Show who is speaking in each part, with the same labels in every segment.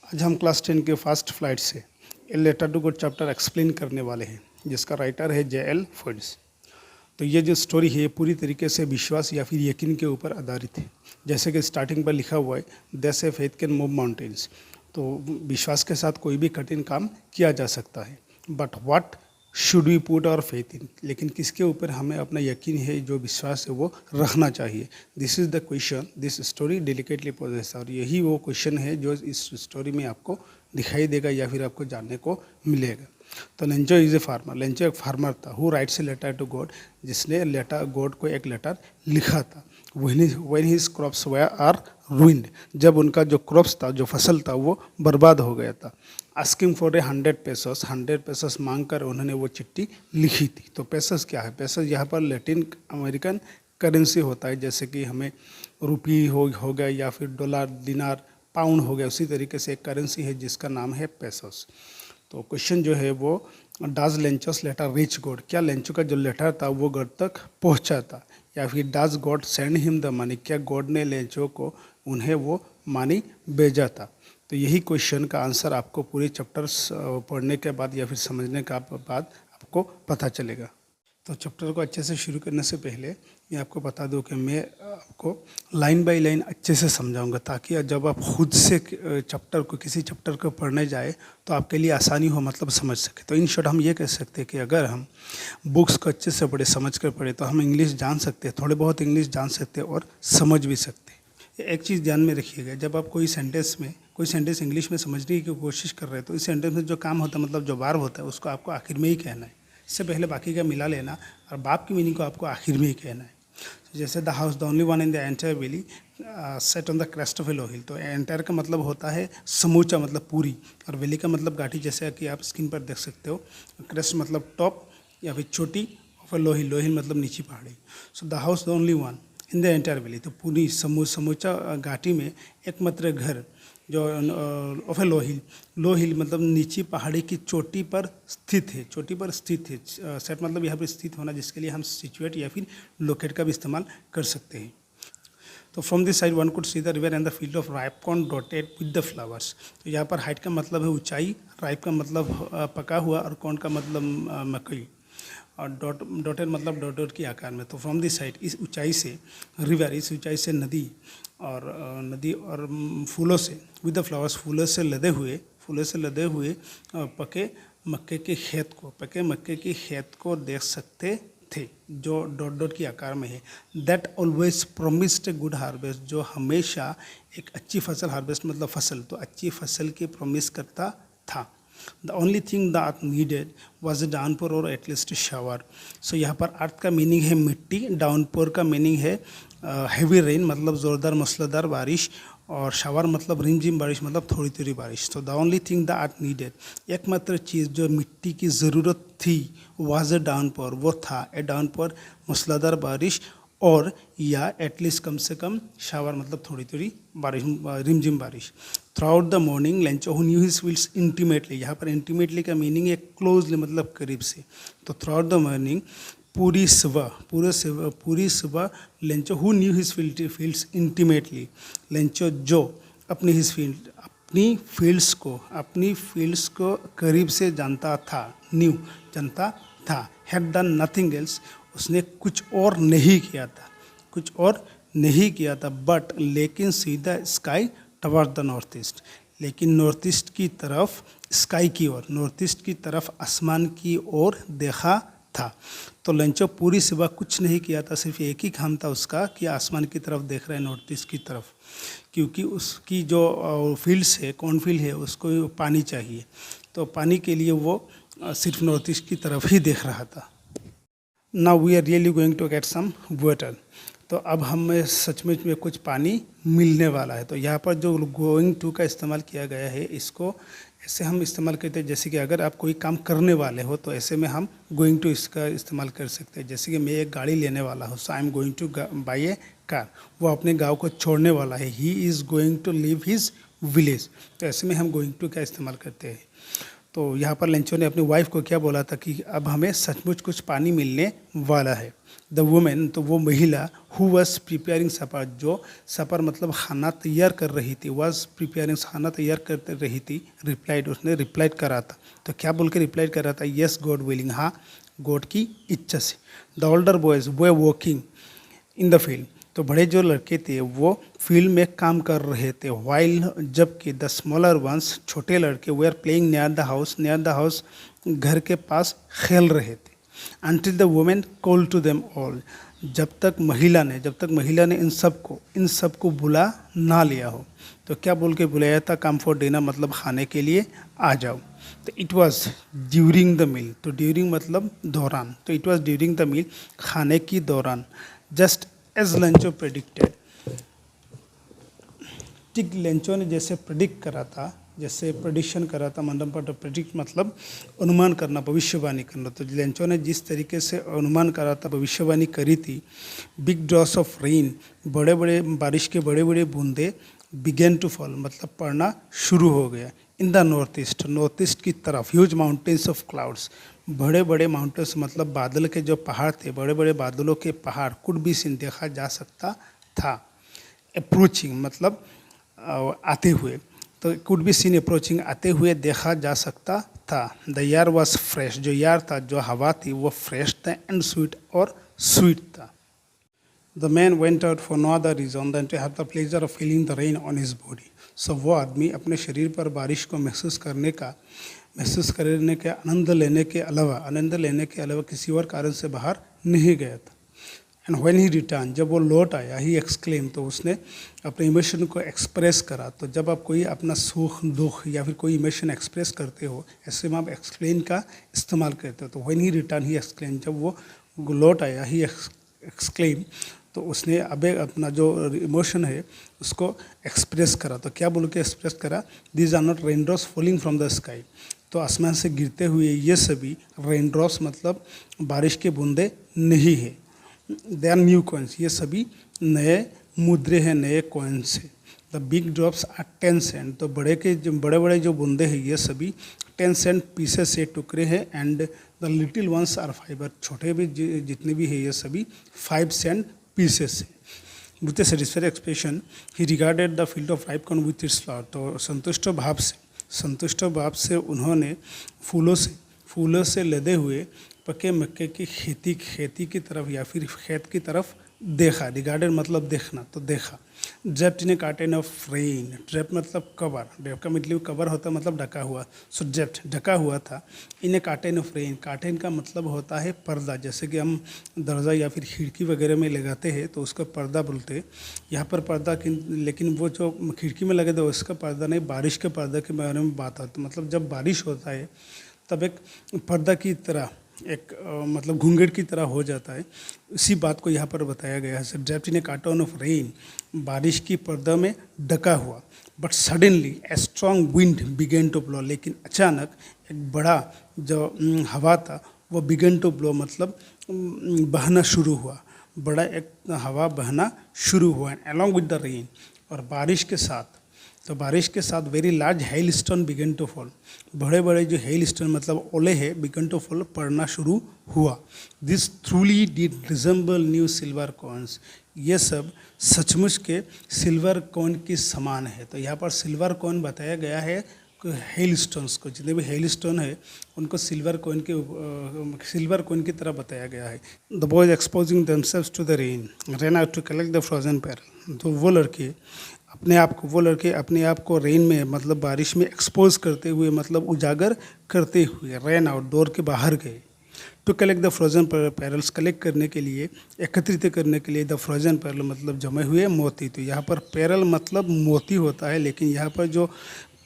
Speaker 1: आज हम क्लास 10 के फर्स्ट फ्लाइट से a letter to God chapter explain करने वाले हैं, जिसका राइटर है J.L. फुड्स। तो ये जो स्टोरी है पूरी तरीके से विश्वास या फिर यकीन के ऊपर आधारित है। जैसे कि स्टार्टिंग पर लिखा हुआ है, देयर से फेथ कैन मूव माउंटेन्स। तो विश्वास के साथ कोई भी कठिन काम किया जा सकता है। But what should we put our faith in, लेकिन किसके ऊपर हमें अपना यकीन है, जो विश्वास है वो रखना चाहिए। This is the question this story delicately poses. और यही वो क्वेश्चन है जो इस स्टोरी में आपको दिखाई देगा या फिर आपको जानने को मिलेगा। तो Lencho is a farmer. Lencho एक फार्मर था who writes a letter to God, जिसने लेटर गॉड को एक लेटर लिखा था। When his crops were ruined, जब उनका जो क्रॉप्स था, जो फसल था, वो बर्बाद हो गया था। Asking for a 100 pesos, 100 pesos मांग कर उन्होंने वो चिट्ठी लिखी थी। तो पेसोस क्या है? पेसोस यहाँ पर लैटिन अमेरिकन करेंसी होता है। जैसे कि हमें रुपी हो गया या फिर डॉलर, दिनार, पाउंड हो गया, उसी तरीके से एक करेंसी है जिसका नाम है पेसोस। तो क्वेश्चन जो है वो, डाज लेंचोस लेटर रीच गॉड, क्या लेंचो का जो लेटर था वो गॉड तक पहुंचा था? या फिर does God send him the money, क्या गॉड ने लेंचो को उन्हें वो मनी भेजा था? तो यही क्वेश्चन का आंसर आपको पूरे चैप्टर्स पढ़ने के बाद या फिर समझने का बाद आपको पता चलेगा। तो चैप्टर को अच्छे से शुरू करने से पहले मैं आपको बता दूं कि मैं आपको लाइन बाय लाइन अच्छे से समझाऊंगा, ताकि जब आप खुद से चैप्टर को, किसी चैप्टर को पढ़ने जाए तो आपके लिए आसानी हो, मतलब समझ सके। तो इन शॉर्ट हम ये कह सकते हैं कि अगर हम बुक्स को अच्छे से पढ़े, समझ कर पढ़े, तो हम इंग्लिश जान सकते हैं, थोड़े बहुत इंग्लिश जान सकते हैं और समझ भी सकते हैं। एक चीज़ ध्यान में रखिएगा, जब आप कोई सेंटेंस इंग्लिश में समझने की कोशिश कर रहे हैं, तो इस सेंटेंस में जो काम होता है, मतलब जो वर्ब होता है, उसको आपको आखिर में ही कहना है। इससे पहले बाकी का मिला लेना और बाप की मीनिंग को आपको आखिर में ही कहना है। जैसे the house the only one in the entire valley set on the crest of a low hill. तो एंटायर का मतलब होता है समूचा, मतलब पूरी, और वैली का मतलब घाटी, जैसे कि आप स्क्रीन पर देख सकते हो। क्रेस्ट मतलब टॉप या फिर चोटी, और लो हिल मतलब नीची पहाड़ी। So the house the only one in the entire valley, तो पूरी समूचा घाटी में एकमात्र घर जो ऑफ ए लो हिल मतलब नीची पहाड़ी की चोटी पर स्थित है। सेट मतलब यहाँ पर स्थित होना, जिसके लिए हम सिचुएट या फिर लोकेट का भी इस्तेमाल कर सकते हैं। तो from this side one could see the river and the field of ripe corn dotted with the flowers. तो यहाँ पर हाइट का मतलब है ऊंचाई, राइप का मतलब पका हुआ, और कॉर्न का मतलब मकई, और डॉटेड मतलब डॉट के आकार में। तो फ्रॉम दिस साइड, इस ऊंचाई से, रिवर, इस ऊंचाई से नदी और फूलों से, विद द फ्लावर्स, फूलों से लदे हुए पके मक्के के खेत को देख सकते थे, जो डॉट के आकार में है। That always promised a good harvest, जो हमेशा एक अच्छी फसल, हार्वेस्ट मतलब फसल, तो अच्छी फसल की प्रॉमिस करता था। The only thing that needed was a downpour और एटलीस्ट शावर। सो यहाँ पर अर्थ का मीनिंग है मिट्टी, डाउनपोर का मीनिंग है हैवी रेन मतलब ज़ोरदार मूसलाधार बारिश, और शावर मतलब रिमझिम बारिश मतलब थोड़ी थोड़ी बारिश। तो the only thing that needed, एकमात्र चीज़ जो मिट्टी की ज़रूरत थी, वाज ए डाउनपोर, वो था ए डाउनपोर, मूसलाधार बारिश, और या एटलीस्ट कम से कम शावर मतलब थोड़ी थोड़ी बारिश, रिमझिम बारिश। Through out the morning Lencho who knew his fields intimately, यहाँ पर इंटीमेटली का मीनिंग है क्लोजली मतलब करीब से। तो थ्रू आउट द मॉर्निंग, पूरी सुबह Lencho who knew his fields intimately, Lencho जो अपनी फील्ड्स को करीब से जानता था, हैड डन नथिंग एल्स, उसने कुछ और नहीं किया था, बट लेकिन सीधा sky toward the north east, लेकिन नॉर्थ ईस्ट की तरफ, स्काई की ओर, नॉर्थ ईस्ट की तरफ, आसमान की ओर देखा था। तो लेंचो पूरी सुबह कुछ नहीं किया था, सिर्फ एक ही काम था उसका कि आसमान की तरफ देख रहा है, नॉर्थ ईस्ट की तरफ, क्योंकि उसकी जो फील्ड्स है, कॉर्नफील्ड है, उसको पानी चाहिए। तो पानी के लिए वो सिर्फ नॉर्थ ईस्ट की तरफ ही देख रहा था। Now we are really going to get some water. तो अब हमें सचमुच में कुछ पानी मिलने वाला है। तो यहाँ पर जो गोइंग टू का इस्तेमाल किया गया है, इसको ऐसे हम इस्तेमाल करते हैं, जैसे कि अगर आप कोई काम करने वाले हो तो ऐसे में हम गोइंग टू इसका इस्तेमाल कर सकते हैं। जैसे कि मैं एक गाड़ी लेने वाला हूँ, so I am going to buy a car. वो अपने गाँव को छोड़ने वाला है, he is going to leave his village. तो ऐसे में हम गोइंग टू का इस्तेमाल करते हैं। तो यहाँ पर लेंचो ने अपनी वाइफ को क्या बोला था कि अब हमें सचमुच कुछ पानी मिलने वाला है। द वुमेन, तो वो महिला, हु वॉज प्रिपेयरिंग सपर, जो सपर मतलब खाना तैयार कर रही थी, वॉज प्रिपेयरिंग खाना तैयार कर रही थी, रिप्लाइड, उसने रिप्लाइड करा था। तो क्या बोल के रिप्लाइड करा था? येस गॉड विलिंग, हाँ गॉड की इच्छा से। The older boys way working in the field, तो बड़े जो लड़के थे वो फील्ड में काम कर रहे थे। वाइल, जबकि द स्मॉलर वंस, छोटे लड़के, they are playing near the house, near the house घर के पास खेल रहे थे। Until the women call to them all, जब तक महिला ने इन सबको बुला ना लिया हो। तो क्या बोल के बुलाया था? कम फॉर डिनर, मतलब खाने के लिए आ जाओ। तो it was during the meal, तो ड्यूरिंग मतलब दौरान, तो it was during the meal, खाने की दौरान। जस्ट एज लेंचो प्रेडिक्टेड, ठीक लेंचो ने जैसे प्रेडिक्ट करा था, जैसे प्रेडिक्शन करा था, मतलब प्रेडिक्ट मतलब अनुमान करना, भविष्यवाणी करना। तो लेंचो ने जिस तरीके से अनुमान करा था, भविष्यवाणी करी थी, बिग ड्रॉप्स ऑफ रेन, बड़े बड़े बारिश के बड़े बड़े बूंदे, बिगेन टू फॉल मतलब पड़ना शुरू हो गया। इन द नॉर्थ ईस्ट की तरफ, ह्यूज माउंटेन्स ऑफ क्लाउड्स, बड़े बड़े माउंटेन्स मतलब बादल के जो पहाड़ थे, बड़े बड़े बादलों के पहाड़, कुड बी सीन देखा जा सकता था। अप्रोचिंग मतलब आते हुए, तो कुड बी सीन अप्रोचिंग आते हुए देखा जा सकता था। द एयर वॉज फ्रेश, जो एयर था, जो हवा थी वो फ्रेश था, एंड स्वीट और स्वीट था। The man went out for no other reason than to have the pleasure of feeling the rain on his body. So वो आदमी अपने शरीर पर बारिश को महसूस करने के आनंद लेने के अलावा किसी और कारण से बाहर नहीं गया था। एंड व्हेन ही रिटर्न, जब वो लौट आया, ही एक्सक्लेम, तो उसने अपने इमोशन को एक्सप्रेस करा। तो जब आप कोई अपना सुख दुख या फिर कोई इमोशन एक्सप्रेस करते हो, ऐसे में आप एक्सप्लेन का इस्तेमाल करते हो। तो when he return he exclaim, जब वो लौट आया, ही एक्सक्लेम, तो उसने अबे अपना जो इमोशन है उसको एक्सप्रेस करा। तो क्या बोल के एक्सप्रेस करा? These are not rain drops falling from the sky, तो आसमान से गिरते हुए ये सभी रेन ड्रॉप्स मतलब बारिश के बूंदे नहीं है। दे आर न्यू कॉइन्स, ये सभी नए मुद्रे हैं, नए कॉइन्स हैं। The big drops are 10 cent, तो बड़े बड़े जो बूंदे हैं ये सभी 10 सेंट पीसेस से टुकड़े हैं। And the little ones are fives, छोटे भी जितने भी हैं ये सभी 5 सेंट पीसेस से। With a satisfied expression he regarded the field of ripe corn with its flower, तो संतुष्ट भाव से उन्होंने फूलों से लदे हुए पके मक्के की खेती की तरफ या फिर खेत की तरफ देखा। रिगार्डेड मतलब देखना, तो देखा। Draped in a curtain of rain, drape मतलब कवर, ड्रेप का मतलब कवर होता मतलब ढका हुआ। सो ड्रेप्ड ढका हुआ था। इन ए कार्टेन ऑफ रेन, कार्टेन का मतलब होता है पर्दा, जैसे कि हम दरवाज़ा या फिर खिड़की वगैरह में लगाते हैं तो उसको पर्दा बोलते हैं। यहाँ पर पर्दा, लेकिन वो जो खिड़की में लगे थे उसका पर्दा नहीं, बारिश के पर्दा के बारे में बात आती। मतलब जब बारिश होता है तब एक पर्दा की तरह, एक मतलब घूंघट की तरह हो जाता है। इसी बात को यहाँ पर बताया गया है। Draped in a curtain of rain, बारिश की पर्दा में ढका हुआ। But suddenly a strong wind began to blow, लेकिन अचानक एक बड़ा जो हवा था वो बिगेन टू ब्लो मतलब बहना शुरू हुआ। बड़ा एक हवा बहना शुरू हुआ। And along with the rain, और बारिश के साथ very large hailstone began to fall, बड़े बड़े जो हेल स्टोन मतलब ओले है बिगन टू फॉल, पड़ना शुरू हुआ। This truly did resemble new silver coins, ये सब सचमुच के सिल्वर कॉइन के समान है। तो यहाँ पर सिल्वर कॉइन बताया गया है हेल स्टोन्स को, जितने भी हेल स्टोन है उनको सिल्वर कॉइन की तरह बताया गया है। The boys exposing themselves to the rain ran out to collect the frozen pearl, तो वो लड़के अपने आप को रेन में मतलब बारिश में एक्सपोज करते हुए मतलब उजागर करते हुए रेन आउट डोर के बाहर गए। To collect the frozen pearls, कलेक्ट करने के लिए, एकत्रित करने के लिए। द फ्रोजन पैरल मतलब जमे हुए मोती, तो यहाँ पर पैरल मतलब मोती होता है, लेकिन यहाँ पर जो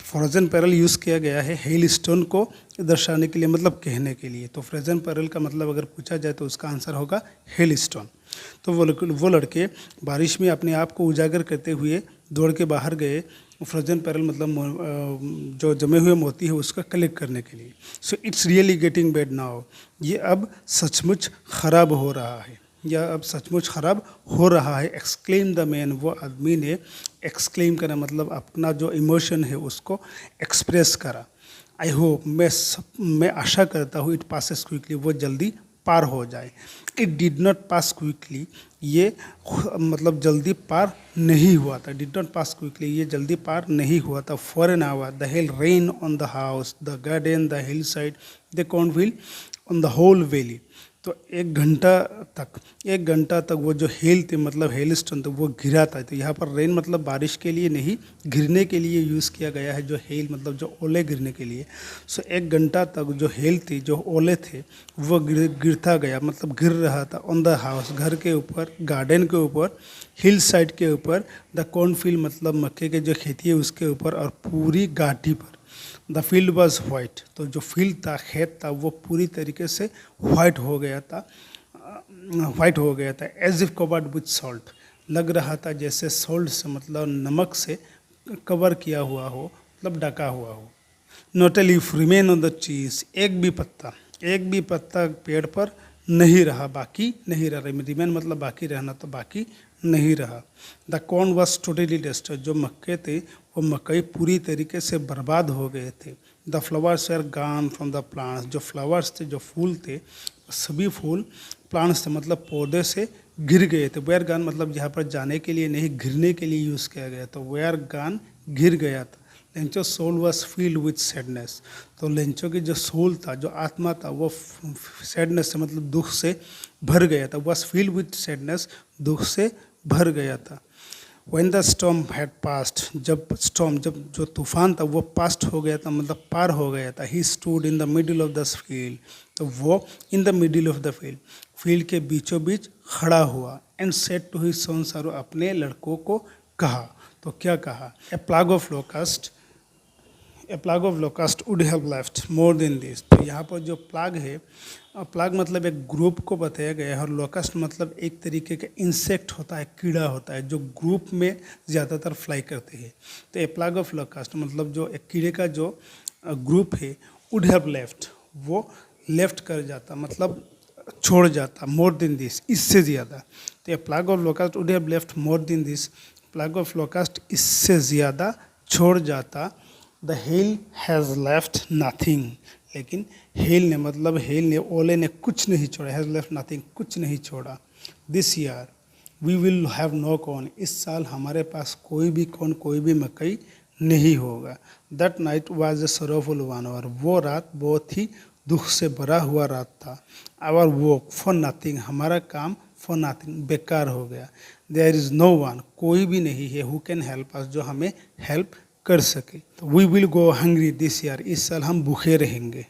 Speaker 1: फ्रोजन पैरल यूज़ किया गया है हेल स्टोन को दर्शाने के लिए, मतलब कहने के लिए। तो फ्रोजन पैरल का मतलब अगर पूछा जाए तो उसका आंसर होगा हेल स्टोन। तो वो लड़के बारिश में अपने आप को उजागर करते हुए दौड़ के बाहर गए फ्रोजन पैरल मतलब जो जमे हुए मोती है उसका कलेक्ट करने के लिए। So it's really getting bad now, ये अब सचमुच खराब हो रहा है। एक्सक्लेम द मैन, वो आदमी ने एक्सक्लेम करा मतलब अपना जो इमोशन है उसको एक्सप्रेस करा। आई होप, मैं आशा करता हूँ, इट पासेस क्विकली, वो जल्दी पार हो जाए। It did not pass quickly, ये मतलब जल्दी पार नहीं हुआ था। डिड नॉट पास क्विकली, ये जल्दी पार नहीं हुआ था। For an hour the hail rain on the house, the garden, the hillside, the cornfield, on the whole valley. तो एक घंटा तक वो जो हेल थे, मतलब हेल स्टोन थे, वो गिरा था। तो यहाँ पर रेन मतलब बारिश के लिए नहीं, गिरने के लिए यूज़ किया गया है। जो हेल मतलब जो ओले गिरने के लिए। सो एक घंटा तक जो हेल थी, जो ओले थे, वो गिरता गया, मतलब गिर रहा था। ऑन द हाउस, घर के ऊपर, गार्डन के ऊपर, हिल साइड के ऊपर, द कॉर्नफील्ड मतलब मक्के के जो खेती है उसके ऊपर, और पूरी घाटी पर। द फील्ड वॉज वाइट, तो जो फील्ड था, खेत था, वो पूरी तरीके से वाइट हो गया था, as if covered with salt. लग रहा था जैसे सॉल्ट से, मतलब नमक से कवर किया हुआ हो, मतलब ढका हुआ हो। Not a leaf remain on the trees, एक भी पत्ता पेड़ पर नहीं रहा, बाकी नहीं रहा। रिमेन मतलब बाकी रहना, तो बाकी नहीं रहा। The corn was totally destroyed, जो मक्के थे वो मकई पूरी तरीके से बर्बाद हो गए थे। The flowers are gone from the plants, जो फ्लावर्स थे, जो फूल थे, सभी फूल प्लांट्स थे, मतलब पौधे से गिर गए थे। वेयर गॉन मतलब यहाँ पर जाने के लिए नहीं, गिरने के लिए यूज़ किया गया, तो वेयर गॉन गिर गया था। Lencho soul was filled with sadness, तो लेंचो की जो सोल था, जो आत्मा था, वो सैडनेस से मतलब दुख से भर गया था। वॉज फील्ड विथ सैडनेस, दुख से भर गया था। When the storm had passed, जब जो तूफान था वो पास्ट हो गया था, मतलब पार हो गया था। He stood in the middle of the field, तो वो in the middle of the field, field के बीचों बीच खड़ा हुआ। And said to his sons, और अपने लड़कों को कहा, तो क्या कहा? A plague of locust would have left more than this। तो यहाँ पर जो प्लाग है, प्लाग मतलब एक ग्रुप को बताया गया है, और लोकस्ट मतलब एक तरीके का इंसेक्ट होता है, कीड़ा होता है, जो ग्रुप में ज़्यादातर फ्लाई करते हैं। तो ए प्लाग ऑफ लोकस्ट मतलब जो एक कीड़े का जो ग्रुप है, वुड हैव लेफ्ट, वो लेफ्ट कर जाता, मतलब छोड़ जाता, मोर देन दिस, इससे ज़्यादा। तो a plague of locust would have left more than this, plague of locust इससे ज़्यादा छोड़ जाता। The hail has left nothing, लेकिन हेल ने ओले ने कुछ नहीं छोड़ा। हैज़ लेफ्ट नथिंग, कुछ नहीं छोड़ा। This year we will have no corn, इस साल हमारे पास कोई भी कॉर्न, कोई भी मकई नहीं होगा। That night was a sorrowful one, और वो रात बहुत ही दुख से भरा हुआ रात था। आवर वर्क फॉर नथिंग, हमारा काम फॉर नथिंग, बेकार हो गया। देयर इज़ नो वन, कोई भी नहीं है, हु कैन हेल्प अस, जो हमें हेल्प कर सके। तो we will go hungry this year, इस साल हम भूखे रहेंगे।